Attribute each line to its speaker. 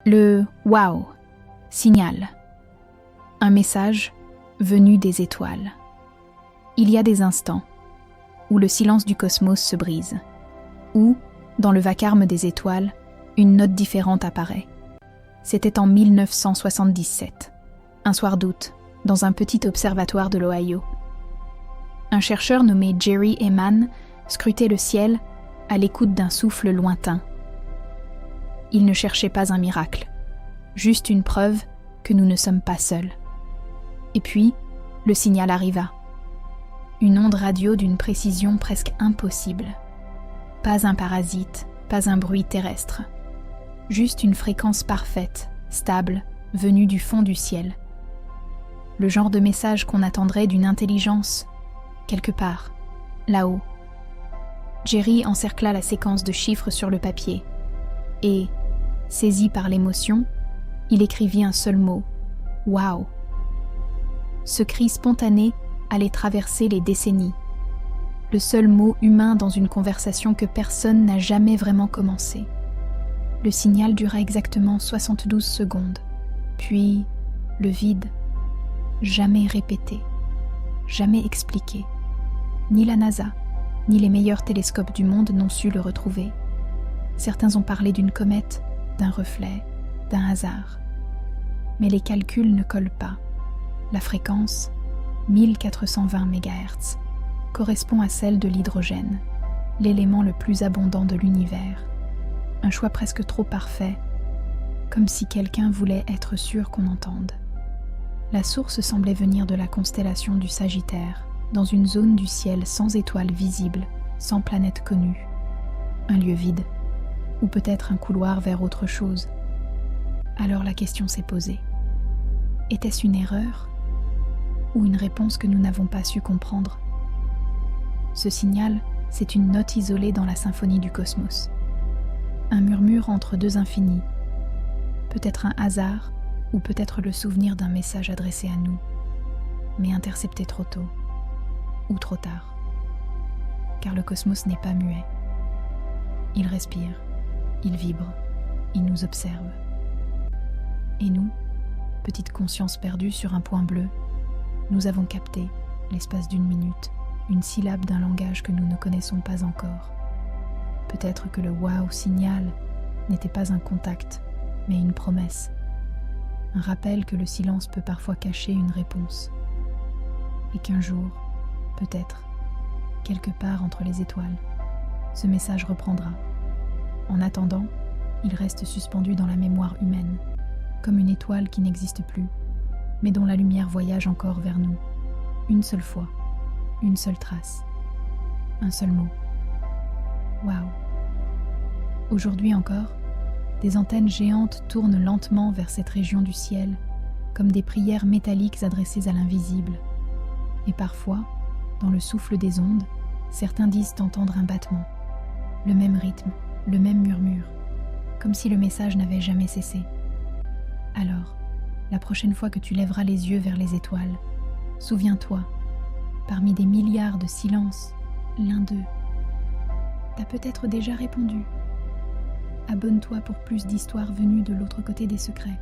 Speaker 1: Le « wow » signale. Un message venu des étoiles. Il y a des instants où le silence du cosmos se brise, où, dans le vacarme des étoiles, une note différente apparaît. C'était en 1977, un soir d'août, dans un petit observatoire de l'Ohio. Un chercheur nommé Jerry Ehman scrutait le ciel à l'écoute d'un souffle lointain. Il ne cherchait pas un miracle, juste une preuve que nous ne sommes pas seuls. Et puis, le signal arriva. Une onde radio d'une précision presque impossible. Pas un parasite, pas un bruit terrestre. Juste une fréquence parfaite, stable, venue du fond du ciel. Le genre de message qu'on attendrait d'une intelligence, quelque part, là-haut. Jerry encercla la séquence de chiffres sur le papier et, saisi par l'émotion, il écrivit un seul mot, « Wow ». Ce cri spontané allait traverser les décennies. Le seul mot humain dans une conversation que personne n'a jamais vraiment commencé. Le signal dura exactement 72 secondes. Puis, le vide, jamais répété, jamais expliqué. Ni la NASA, ni les meilleurs télescopes du monde n'ont su le retrouver. Certains ont parlé d'une comète, d'un reflet, d'un hasard. Mais les calculs ne collent pas. La fréquence, 1420 MHz, correspond à celle de l'hydrogène, l'élément le plus abondant de l'univers. Un choix presque trop parfait, comme si quelqu'un voulait être sûr qu'on entende. La source semblait venir de la constellation du Sagittaire, dans une zone du ciel sans étoiles visibles, sans planète connue. Un lieu vide, ou peut-être un couloir vers autre chose. Alors la question s'est posée. Était-ce une erreur ? Ou une réponse que nous n'avons pas su comprendre ? Ce signal, c'est une note isolée dans la symphonie du cosmos. Un murmure entre deux infinis. Peut-être un hasard, ou peut-être le souvenir d'un message adressé à nous, mais intercepté trop tôt, ou trop tard. Car le cosmos n'est pas muet. Il respire, il vibre, il nous observe. Et nous, petite conscience perdue sur un point bleu, nous avons capté, l'espace d'une minute, une syllabe d'un langage que nous ne connaissons pas encore. Peut-être que le « wow » signal n'était pas un contact, mais une promesse. Un rappel que le silence peut parfois cacher une réponse. Et qu'un jour, peut-être, quelque part entre les étoiles, ce message reprendra. En attendant, il reste suspendu dans la mémoire humaine, comme une étoile qui n'existe plus, mais dont la lumière voyage encore vers nous. Une seule fois, une seule trace, un seul mot. Waouh! Aujourd'hui encore, des antennes géantes tournent lentement vers cette région du ciel, comme des prières métalliques adressées à l'invisible. Et parfois, dans le souffle des ondes, certains disent entendre un battement, le même rythme, le même murmure, comme si le message n'avait jamais cessé. Alors, la prochaine fois que tu lèveras les yeux vers les étoiles, souviens-toi, parmi des milliards de silences, l'un d'eux t'a peut-être déjà répondu. Abonne-toi pour plus d'histoires venues de l'autre côté des secrets.